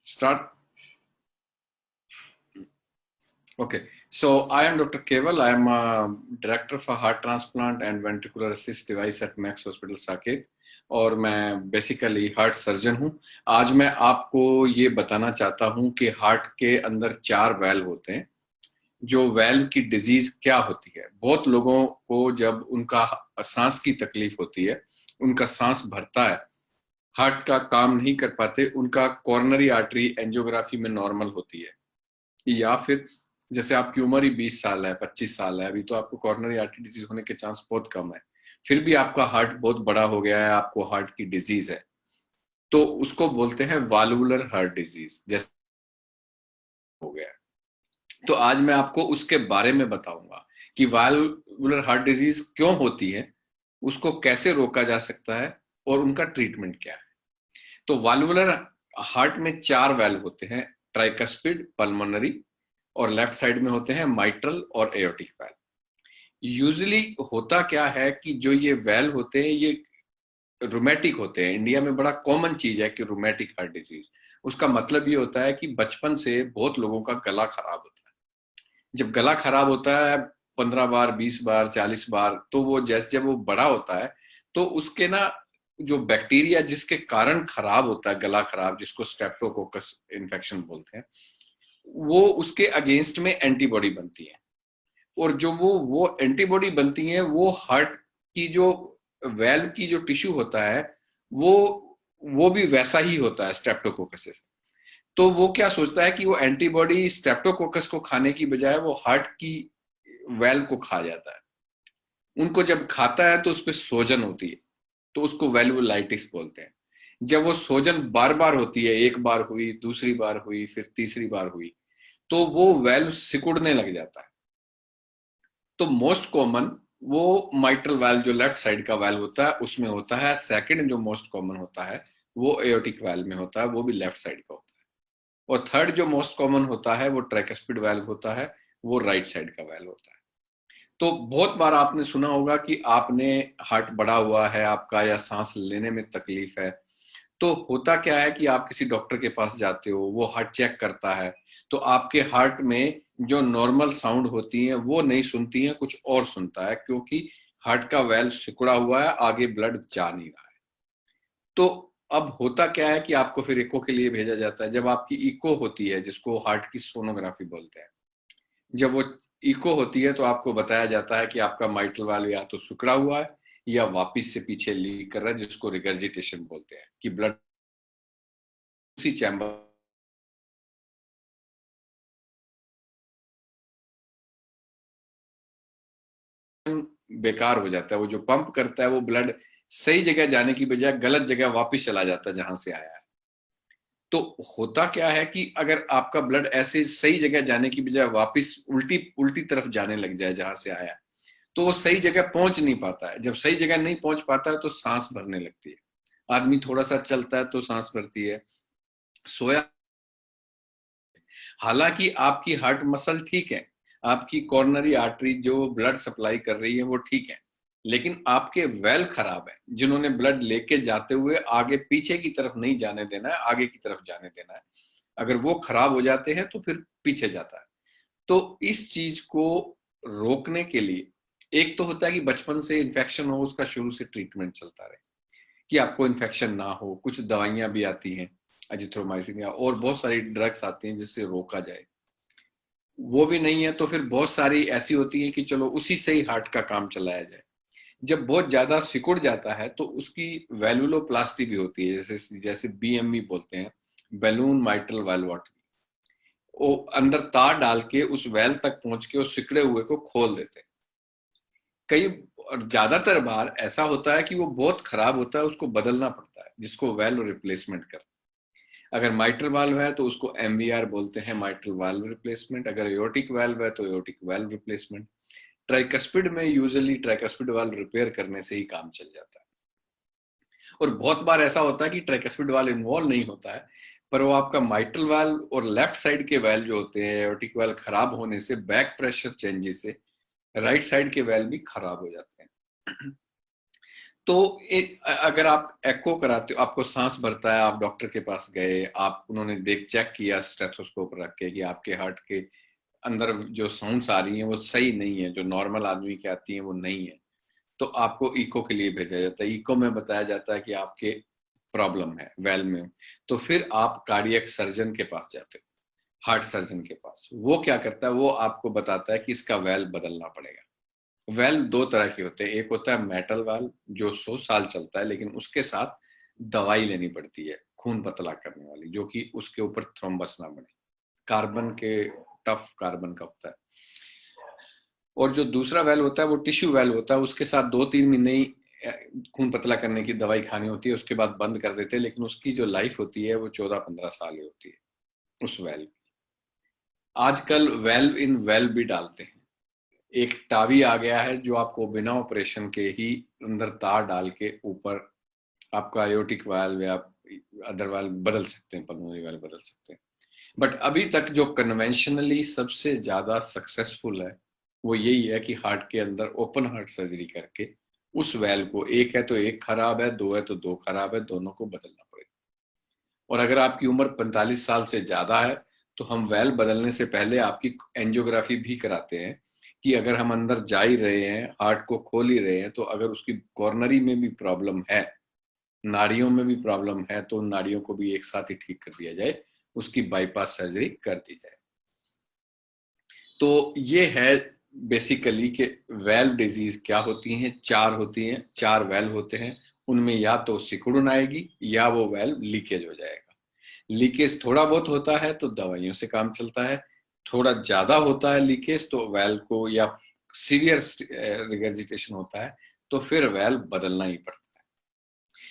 Start. Okay, so I am Dr. Keval. I am a director for heart transplant and ventricular assist device at Max Hospital Saket, और मैं basically heart surgeon हूँ। आज मैं आपको ये बताना चाहता हूँ कि हार्ट के अंदर 4 वैल्व होते हैं। जो वैल्व की डिजीज क्या होती है, बहुत लोगों को जब उनका सांस की तकलीफ होती है, उनका सांस भरता है, हार्ट का काम नहीं कर पाते, उनका कॉर्नरी आर्टरी एंजियोग्राफी में नॉर्मल होती है, या फिर जैसे आपकी उम्र ही 20 साल है, 25 साल है, अभी तो आपको कॉर्नरी आर्टरी डिजीज होने के चांस बहुत कम है, फिर भी आपका हार्ट बहुत बड़ा हो गया है, आपको हार्ट की डिजीज है, तो उसको बोलते हैं वाल्वुलर हार्ट डिजीज जैसे हो गया है। तो आज मैं आपको उसके बारे में बताऊंगा कि वाल्वुलर हार्ट डिजीज क्यों होती है, उसको कैसे रोका जा सकता है और उनका ट्रीटमेंट क्या है। तो वाल्वुलर हार्ट में 4 वैल्व होते हैं, ट्राइकस्पिड, पल्मोनरी, और लेफ्ट साइड में होते हैं माइट्रल और एयोटिक वैल्व। यूजुअली होता क्या है कि जो ये वैल्व होते हैं ये रूमेटिक होते हैं। इंडिया में बड़ा कॉमन चीज है कि रूमेटिक हार्ट डिजीज, उसका मतलब ये होता है कि बचपन से बहुत लोगों का गला खराब होता है। जब गला खराब होता है 15 बार, 20 बार, 40 बार, तो वो जैसे जब वो बड़ा होता है तो उसके ना जो बैक्टीरिया जिसके कारण खराब होता है गला खराब, जिसको स्ट्रेप्टोकोकस इन्फेक्शन बोलते हैं, वो उसके अगेंस्ट में एंटीबॉडी बनती है, और जो वो एंटीबॉडी बनती है वो हार्ट की जो वेल्व की जो टिश्यू होता है वो भी वैसा ही होता है स्ट्रेप्टोकोकस से। तो वो क्या सोचता है कि वो एंटीबॉडी स्ट्रेप्टोकोकस को खाने की बजाय वो हार्ट की वेल्व को खा जाता है। उनको जब खाता है तो उस पर सोजन होती है, तो उसको वेल्वुलाइटिस बोलते हैं। जब वो सोजन बार बार होती है, एक बार हुई, दूसरी बार हुई, फिर तीसरी बार हुई, तो वो वेल्व सिकुड़ने लग जाता है। तो मोस्ट कॉमन वो माइट्रल वाल्व जो लेफ्ट साइड का वाल्व होता है उसमें होता है। सेकंड जो मोस्ट कॉमन होता है वो एयोटिक वाल्व में होता है, वो भी लेफ्ट साइड का होता है। और थर्ड जो मोस्ट कॉमन होता है वो ट्राइकस्पिड वाल्व होता है, वो राइट साइड का वाल्व होता है। तो बहुत बार आपने सुना होगा कि आपने हार्ट बड़ा हुआ है आपका, या सांस लेने में तकलीफ है, तो होता क्या है कि आप किसी डॉक्टर के पास जाते हो, वो हार्ट चेक करता है, तो आपके हार्ट में जो नॉर्मल साउंड होती हैं वो नहीं सुनती हैं, कुछ और सुनता है, क्योंकि हार्ट का वेल्व सिकुड़ा हुआ है, आगे ब्लड जा नहीं रहा है। तो अब होता क्या है कि आपको फिर इको के लिए भेजा जाता है। जब आपकी इको होती है, जिसको हार्ट की सोनोग्राफी बोलते हैं, जब वो इको होती है तो आपको बताया जाता है कि आपका माइट्रल वाल्व या तो सिकुड़ा हुआ है या वापिस से पीछे लीक कर रहा है, जिसको रिगर्जिटेशन बोलते हैं, कि ब्लड उसी चैम्बर बेकार हो जाता है। वो जो पंप करता है वो ब्लड सही जगह जाने की बजाय गलत जगह वापस चला जाता है जहां से आया है। तो होता क्या है कि अगर आपका ब्लड ऐसे सही जगह जाने की बजाय वापस उल्टी उल्टी तरफ जाने लग जाए जहां से आया, तो वो सही जगह पहुंच नहीं पाता है। जब सही जगह नहीं पहुंच पाता है तो सांस भरने लगती है। आदमी थोड़ा सा चलता है तो सांस भरती है, सोया। हालांकि आपकी हार्ट मसल ठीक है, आपकी कॉर्नरी आर्टरी जो ब्लड सप्लाई कर रही है वो ठीक है, लेकिन आपके वेल्व खराब है, जिन्होंने ब्लड लेके जाते हुए आगे पीछे की तरफ नहीं जाने देना है, आगे की तरफ जाने देना है। अगर वो खराब हो जाते हैं तो फिर पीछे जाता है। तो इस चीज को रोकने के लिए एक तो होता है कि बचपन से इन्फेक्शन हो, उसका शुरू से ट्रीटमेंट चलता रहे, कि आपको इन्फेक्शन ना हो। कुछ दवाइयां भी आती हैं, अजिथ्रोमाइसिन या और बहुत सारी ड्रग्स आती हैं जिससे रोका जाए। वो भी नहीं है तो फिर बहुत सारी ऐसी होती है कि चलो उसी से ही हार्ट का काम चलाया जाए। जब बहुत ज्यादा सिकुड़ जाता है तो उसकी वेल्वुलोप्लास्टी भी होती है, जैसे जैसे बीएमवी बोलते हैं, बैलून माइट्रल वाल्वोटमी। वो अंदर तार डाल के उस वेल तक पहुंच के उस सिकड़े हुए को खोल देते हैं। कई और ज्यादातर बार ऐसा होता है कि वो बहुत खराब होता है, उसको बदलना पड़ता है, जिसको वेल्व रिप्लेसमेंट करते हैं। अगर माइट्रल वाल्व है तो उसको एमवीआर बोलते हैं, माइट्रल वाल्व रिप्लेसमेंट। अगर एयोटिक वाल्व है तो एयोटिक वाल्व रिप्लेसमेंट। ट्राइकस्पिड में यूजुअली ट्राइकस्पिड वाल्व रिपेयर करने से ही काम चल जाता है। और बहुत बार ऐसा होता है कि ट्राइकस्पिड वाल्व इन्वॉल्व नहीं होता है, पर वो आपका माइट्रल वाल्व और लेफ्ट साइड के वाल्व जो होते हैं, एयोटिक वाल्व खराब होने से, बैक प्रेशर चेंजेस से राइट साइड के वाल्व भी खराब हो जाते हैं। तो अगर आप एको कराते हो, आपको सांस भरता है, आप डॉक्टर के पास गए, आप उन्होंने चेक किया स्टेथोस्कोप रख के कि आपके हार्ट के अंदर जो साउंड्स आ रही हैं वो सही नहीं है, जो नॉर्मल आदमी की आती हैं वो नहीं है, तो आपको इको के लिए भेजा जाता है। इको में बताया जाता है कि आपके प्रॉब्लम है वेल में, तो फिर आप कार्डियक सर्जन के पास जाते हो, हार्ट सर्जन के पास। वो क्या करता है, वो आपको बताता है कि इसका वेल बदलना पड़ेगा। वेल्व दो तरह के होते हैं, एक होता है मेटल वेल्व जो 100 साल चलता है, लेकिन उसके साथ दवाई लेनी पड़ती है खून पतला करने वाली, जो कि उसके ऊपर थ्रोम्बस ना बने, कार्बन के, टफ कार्बन का होता है। और जो दूसरा वेल्व होता है वो टिश्यू वेल्व होता है, उसके साथ 2-3 महीने ही खून पतला करने की दवाई खानी होती है, उसके बाद बंद कर देते हैं, लेकिन उसकी जो लाइफ होती है वो 14-15 साल ही होती है उस वेल्व। आजकल वेल्व इन वेल्व भी डालते हैं, एक टावी आ गया है जो आपको बिना ऑपरेशन के ही अंदर तार डाल के ऊपर आपका आयोटिक वाल्व या अदर वाल्व बदल सकते हैं, पल्मोनरी वाल्व बदल सकते हैं। बट अभी तक जो कन्वेंशनली सबसे ज्यादा सक्सेसफुल है वो यही है कि हार्ट के अंदर ओपन हार्ट सर्जरी करके उस वेल्व को, एक है तो एक खराब है, दो है तो दो खराब है, दोनों को बदलना पड़ेगा। और अगर आपकी उम्र 45 साल से ज्यादा है तो हम वेल्व बदलने से पहले आपकी एंजियोग्राफी भी कराते हैं, कि अगर हम अंदर जा ही रहे हैं, हार्ट को खोल ही रहे हैं, तो अगर उसकी कॉर्नरी में भी प्रॉब्लम है, नाड़ियों में भी प्रॉब्लम है, तो उन नाड़ियों को भी एक साथ ही ठीक कर दिया जाए, उसकी बाईपास सर्जरी कर दी जाए। तो ये है बेसिकली कि वेल्व डिजीज क्या होती हैं, चार होती हैं, चार वेल्व होते हैं, उनमें या तो सिकुड़न आएगी या वो वेल्व लीकेज हो जाएगा। लीकेज थोड़ा बहुत होता है तो दवाइयों से काम चलता है, थोड़ा ज्यादा होता है लीकेज तो वेल्व को, या सीवियर रिगर्जिटेशन होता है तो फिर वेल्व बदलना ही पड़ता है।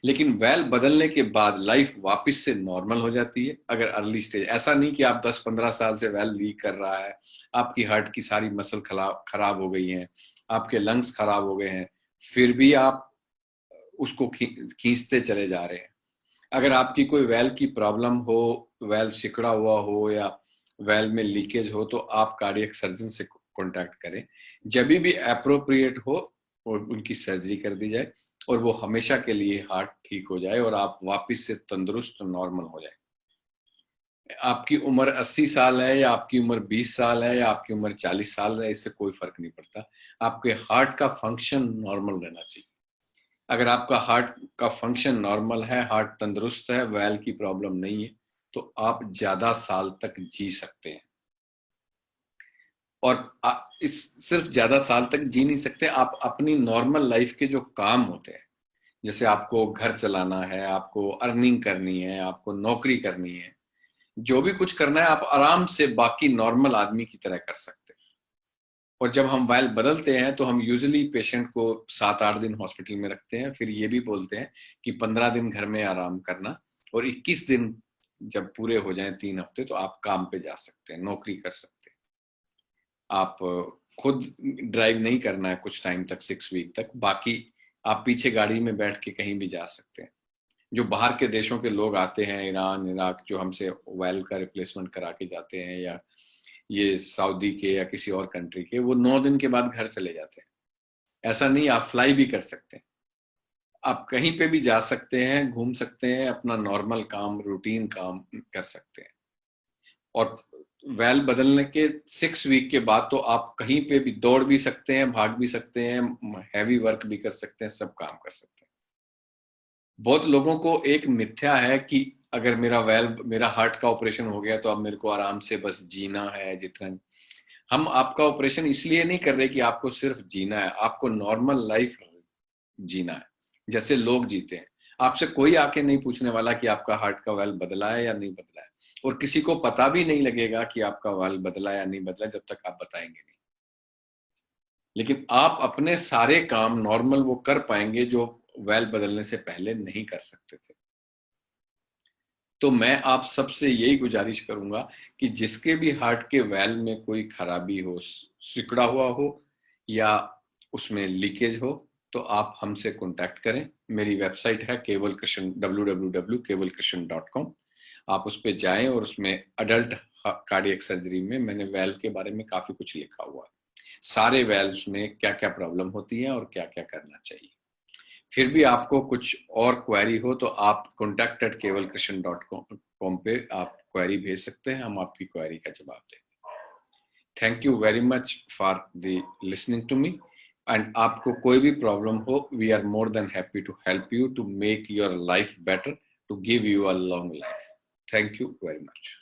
लेकिन वेल्व बदलने के बाद लाइफ वापस से नॉर्मल हो जाती है। अगर अर्ली स्टेज, ऐसा नहीं कि आप 10-15 साल से वेल्व लीक कर रहा है, आपकी हार्ट की सारी मसल खराब हो गई हैं, आपके लंग्स खराब हो गए हैं, फिर भी आप उसको खींचते चले जा रहे हैं। अगर आपकी कोई वेल्व की प्रॉब्लम हो, वेल्व सिकुड़ा हुआ हो या वेल्व में लीकेज हो, तो आप कार्डियक सर्जन से कांटेक्ट करें, जब भी अप्रोप्रिएट हो और उनकी सर्जरी कर दी जाए, और वो हमेशा के लिए हार्ट ठीक हो जाए और आप वापस से तंदुरुस्त नॉर्मल हो जाए। आपकी उम्र 80 साल है या आपकी उम्र 20 साल है या आपकी उम्र 40 साल है, इससे कोई फर्क नहीं पड़ता। आपके हार्ट का फंक्शन नॉर्मल रहना चाहिए। अगर आपका हार्ट का फंक्शन नॉर्मल है, हार्ट तंदुरुस्त है, वेल की प्रॉब्लम नहीं है, तो आप ज्यादा साल तक जी सकते हैं। और इस सिर्फ ज्यादा साल तक जी नहीं सकते, आप अपनी नॉर्मल लाइफ के जो काम होते हैं, जैसे आपको घर चलाना है, आपको अर्निंग करनी है, आपको नौकरी करनी है, जो भी कुछ करना है, आप आराम से बाकी नॉर्मल आदमी की तरह कर सकते हैं। और जब हम वाइल बदलते हैं तो हम यूजुअली पेशेंट को 7-8 दिन हॉस्पिटल में रखते हैं, फिर ये भी बोलते हैं कि 15 दिन घर में आराम करना, और 21 दिन जब पूरे हो जाएं, 3 हफ्ते, तो आप काम पे जा सकते हैं, नौकरी कर सकते हैं। आप खुद ड्राइव नहीं करना है कुछ टाइम तक, 6 वीक तक, बाकी आप पीछे गाड़ी में बैठ के कहीं भी जा सकते हैं। जो बाहर के देशों के लोग आते हैं, ईरान, इराक, जो हमसे वाइल का रिप्लेसमेंट करा के जाते हैं, या ये सऊदी के या किसी और कंट्री के, वो 9 दिन के बाद घर चले जाते हैं। ऐसा नहीं, आप फ्लाई भी कर सकते हैं, आप कहीं पे भी जा सकते हैं, घूम सकते हैं, अपना नॉर्मल काम, रूटीन काम कर सकते हैं। और वेल बदलने के 6 वीक के बाद तो आप कहीं पे भी दौड़ भी सकते हैं, भाग भी सकते हैं, हैवी वर्क भी कर सकते हैं, सब काम कर सकते हैं। बहुत लोगों को एक मिथ्या है कि अगर मेरा हार्ट का ऑपरेशन हो गया तो अब मेरे को आराम से बस जीना है जितना। हम आपका ऑपरेशन इसलिए नहीं कर रहे कि आपको सिर्फ जीना है, आपको नॉर्मल लाइफ जीना है जैसे लोग जीते हैं। आपसे कोई आके नहीं पूछने वाला कि आपका हार्ट का वाल्व बदला है या नहीं बदला है, और किसी को पता भी नहीं लगेगा कि आपका वाल्व बदला या नहीं बदला जब तक आप बताएंगे नहीं। लेकिन आप अपने सारे काम नॉर्मल वो कर पाएंगे जो वाल्व बदलने से पहले नहीं कर सकते थे। तो मैं आप सबसे यही गुजारिश करूंगा कि जिसके भी हार्ट के वाल्व में कोई खराबी हो, सिकुड़ा हुआ हो या उसमें लीकेज हो, तो आप हमसे कांटेक्ट करें। मेरी वेबसाइट है केवल कृष्ण, www.kevalkrishnan.com। आप उस पर जाएं और उसमें अडल्ट कार्डियक सर्जरी में मैंने वाल्व के बारे में काफी कुछ लिखा हुआ है, सारे वाल्व्स में क्या क्या प्रॉब्लम होती है और क्या क्या करना चाहिए। फिर भी आपको कुछ और क्वेरी हो तो आप contact@kevalkrishnan.com पे आप क्वेरी भेज सकते हैं, हम आपकी क्वेरी का जवाब देंगे। Thank you very much for the listening to me, and आपको कोई भी प्रॉब्लम हो, we are more than happy to help you to make your life better, to give you a long life. Thank you very much.